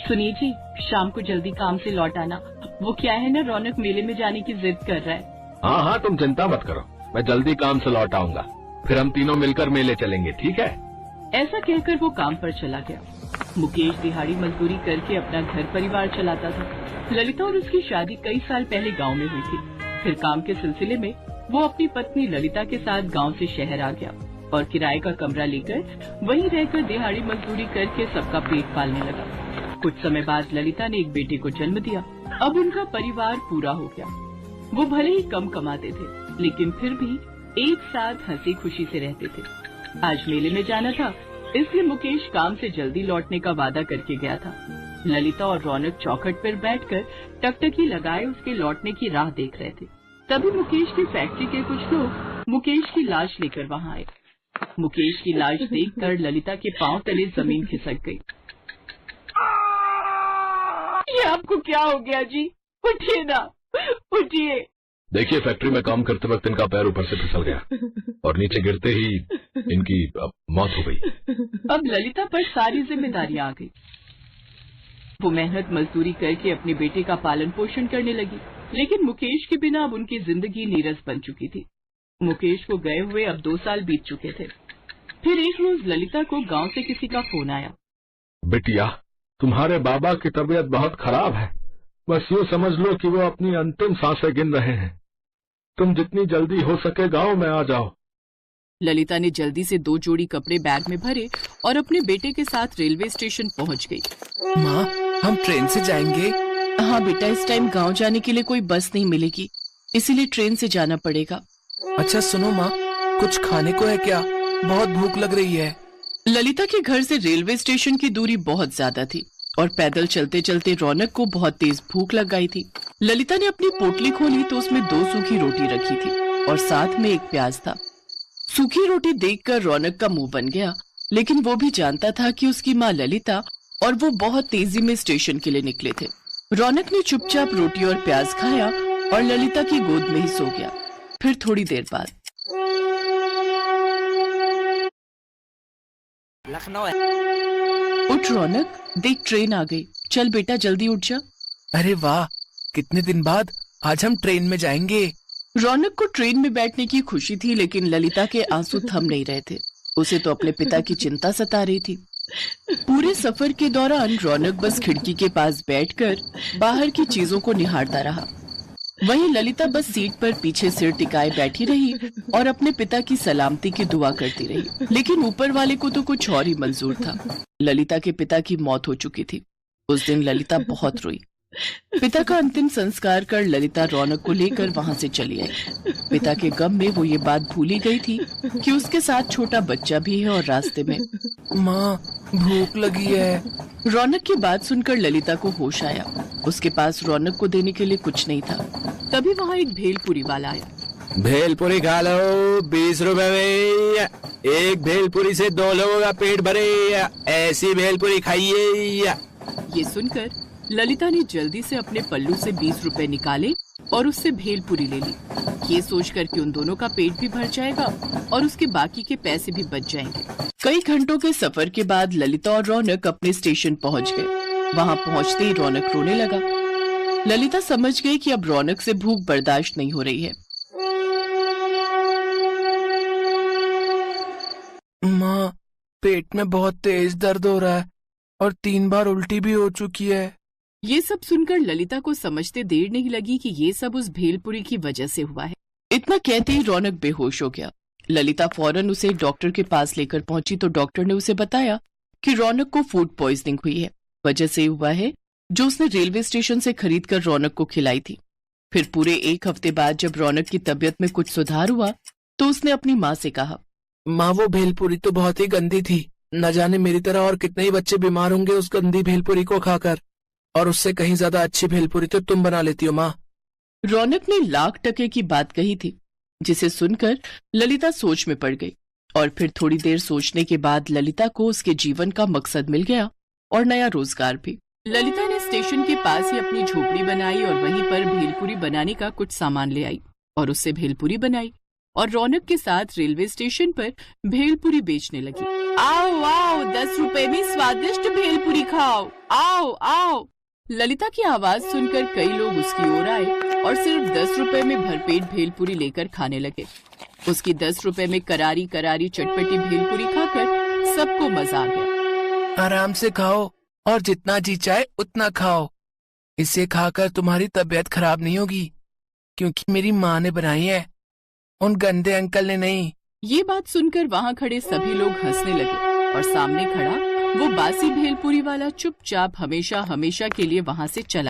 सुनिए जी, शाम को जल्दी काम से लौट आना। वो क्या है ना, रौनक मेले में जाने की जिद कर रहा है। हाँ हाँ, तुम चिंता मत करो, मैं जल्दी काम से लौट आऊंगा, फिर हम तीनों मिलकर मेले चलेंगे, ठीक है? ऐसा कहकर वो काम पर चला गया। मुकेश दिहाड़ी मजदूरी करके अपना घर परिवार चलाता था। ललिता और उसकी शादी कई साल पहले गांव में हुई थी। फिर काम के सिलसिले में वो अपनी पत्नी ललिता के साथ गांव से शहर आ गया और किराए का कमरा लेकर वहीं रहकर दिहाड़ी मजदूरी करके सबका पेट पालने लगा। कुछ समय बाद ललिता ने एक बेटे को जन्म दिया। अब उनका परिवार पूरा हो गया। वो भले ही कम कमाते थे, लेकिन फिर भी एक साथ हंसी खुशी से रहते थे। आज मेले में जाना था, इसलिए मुकेश काम से जल्दी लौटने का वादा करके गया था। ललिता और रौनक चौखट पर बैठकर टकटकी लगाए उसके लौटने की राह देख रहे थे। तभी मुकेश की फैक्ट्री के कुछ लोग मुकेश की लाश लेकर वहां आए। मुकेश की लाश देखकर ललिता के पांव तले जमीन खिसक गई। ये आपको क्या हो गया जी? उठिए ना, उठिए। देखिए, फैक्ट्री में काम करते वक्त इनका पैर ऊपर से फिसल गया और नीचे गिरते ही इनकी मौत हो गई। अब ललिता पर सारी जिम्मेदारियां आ गई। वो मेहनत मजदूरी करके अपने बेटे का पालन पोषण करने लगी, लेकिन मुकेश के बिना अब उनकी जिंदगी नीरस बन चुकी थी। मुकेश को गए हुए अब 2 साल बीत चुके थे। फिर एक रोज ललिता को गांव से किसी का फोन आया। बिटिया, तुम्हारे बाबा की तबीयत बहुत खराब है। बस यूँ समझ लो कि वो अपनी अंतिम सांसें गिन रहे हैं। तुम जितनी जल्दी हो सके गांव में आ जाओ। ललिता ने जल्दी से 2 जोड़ी कपड़े बैग में भरे और अपने बेटे के साथ रेलवे स्टेशन पहुंच गई। माँ, हम ट्रेन से जाएंगे? हाँ बेटा, इस टाइम गांव जाने के लिए कोई बस नहीं मिलेगी, इसीलिए ट्रेन से जाना पड़ेगा। अच्छा सुनो माँ, कुछ खाने को है क्या? बहुत भूख लग रही है। ललिता के घर से रेलवे स्टेशन की दूरी बहुत ज्यादा थी और पैदल चलते चलते रौनक को बहुत तेज भूख लग गई थी। ललिता ने अपनी पोटली खोली तो उसमें 2 सूखी रोटी रखी थी और साथ में एक प्याज था। सूखी रोटी देखकर रौनक का मुंह बन गया, लेकिन वो भी जानता था कि उसकी माँ ललिता और वो बहुत तेजी में स्टेशन के लिए निकले थे। रौनक ने चुपचाप रोटी और प्याज खाया और ललिता की गोद में ही सो गया। फिर थोड़ी देर बाद लखनऊ है। उठ रौनक, देख ट्रेन आ गई। चल बेटा, जल्दी उठ जा। अरे वाह, कितने दिन बाद आज हम ट्रेन में जाएंगे। रौनक को ट्रेन में बैठने की खुशी थी, लेकिन ललिता के आंसू थम नहीं रहे थे। उसे तो अपने पिता की चिंता सता रही थी। पूरे सफर के दौरान रौनक बस खिड़की के पास बैठकर बाहर की चीजों को निहारता रहा। वहीं ललिता बस सीट पर पीछे सिर टिकाए बैठी रही और अपने पिता की सलामती की दुआ करती रही। लेकिन ऊपर वाले को तो कुछ और ही मंजूर था। ललिता के पिता की मौत हो चुकी थी। उस दिन ललिता बहुत रोई। पिता का अंतिम संस्कार कर ललिता रौनक को लेकर वहां से चली आई। पिता के गम में वो ये बात भूल ही गई थी कि उसके साथ छोटा बच्चा भी है और रास्ते में। माँ, भूख लगी है। रौनक की बात सुनकर ललिता को होश आया। उसके पास रौनक को देने के लिए कुछ नहीं था। तभी वहाँ एक भेलपुरी वाला आया। भेलपुरी खा लो, 20 रुपए में। एक भेलपुरी से 2 लोगों का पेट भरे। ऐसी भेलपुरी खाइए। ये सुनकर ललिता ने जल्दी से अपने पल्लू से 20 रुपए निकाले और उससे भेलपुरी ले ली। ये सोचकर कि उन दोनों का पेट भी भर जाएगा और उसके बाकी के पैसे भी बच जाएंगे। कई घंटों के सफर के बाद ललिता और रौनक अपने स्टेशन पहुंच गए। वहां पहुंचते ही रौनक रोने लगा। ललिता समझ गई कि अब रौनक से भूख बर्दाश्त नहीं हो रही है। माँ, पेट में बहुत तेज दर्द हो रहा है और 3 बार उल्टी भी हो चुकी है। ये सब सुनकर ललिता को समझते देर नहीं लगी कि ये सब उस भेलपुरी की वजह से हुआ है। इतना कहते ही रौनक बेहोश हो गया। ललिता फौरन उसे डॉक्टर के पास लेकर पहुंची तो डॉक्टर ने उसे बताया कि रौनक को फूड पॉइजनिंग हुई है। वजह से हुआ है जो उसने रेलवे स्टेशन से खरीदकर रौनक को खिलाई थी। फिर पूरे 1 हफ्ते बाद जब रौनक की तबीयत में कुछ सुधार हुआ तो उसने अपनी माँ से कहा, माँ, वो भेलपुरी तो बहुत ही गंदी थी। न जाने मेरी तरह और कितने ही बच्चे बीमार होंगे उस गंदी भेलपुरी को खाकर। और उससे कहीं ज्यादा अच्छी भेलपुरी तो तुम बना लेती हो माँ। रौनक ने लाख टके की बात कही थी, जिसे सुनकर ललिता सोच में पड़ गई। और फिर थोड़ी देर सोचने के बाद ललिता को उसके जीवन का मकसद मिल गया और नया रोजगार भी। ललिता ने स्टेशन के पास ही अपनी झोपड़ी बनाई और वहीं पर भेलपुरी बनाने का कुछ सामान ले आई और उससे भेलपुरी बनाई और रौनक के साथ रेलवे स्टेशन पर भेलपुरी बेचने लगी। आओ आओ, 10 रुपए में स्वादिष्ट भेलपुरी खाओ, आओ आओ। ललिता की आवाज सुनकर कई लोग उसकी ओर आए और सिर्फ 10 रुपए में भरपेट भेलपुरी लेकर खाने लगे। उसकी 10 रुपए में करारी करारी चटपटी भेलपुरी खाकर सबको मजा आ गया। आराम से खाओ और जितना जी चाहे उतना खाओ। इसे खाकर तुम्हारी तबीयत खराब नहीं होगी, क्योंकि मेरी माँ ने बनाई है, उन गंदे अंकल ने नहीं। ये बात सुनकर वहाँ खड़े सभी लोग हंसने लगे और सामने खड़ा वो बासी भेलपुरी वाला चुपचाप हमेशा हमेशा के लिए वहाँ से चला